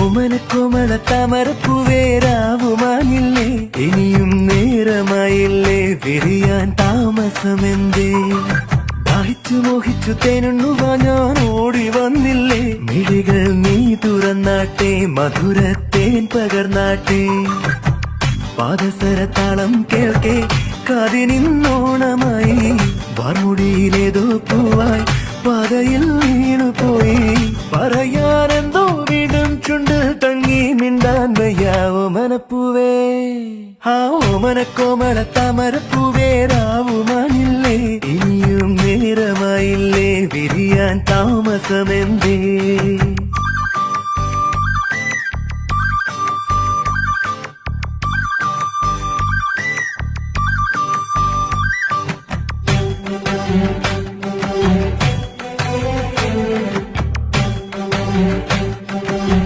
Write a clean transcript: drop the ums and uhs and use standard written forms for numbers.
ഓമനക്കോമള താമരപ്പൂവേരാവുമാനില്ലേ ഇനിയും നേരമായില്ലേ വിരിയാൻ താമസമെന്തേ ദാഹിച്ചു മോഹിച്ചു തേനുണ്ണുവാ ഞാൻ ഓടി വന്നില്ലേ മിഴികൾ നീ തുറന്നാട്ടെ മധുരത്തേൻ പകർന്നാട്ടെ പാദസരത്താളം കേൾക്കെ കാതിനിന്നോണമായി വാർമുടിയിലേതോ പൂവായി പാതയിൽ വീണുപോയി പറയാനെന്തോ വീണ്ടും ചുണ്ടിൽ തങ്ങി മിണ്ടാൻ വയ്യ ഓമനപ്പൂവേ ആ ഓമനക്കോമള താമരപ്പൂവേരാവുമാനില്ലേ ഇനിയും നേരമായില്ലേ വിരിയാൻ താമസമെന്തേ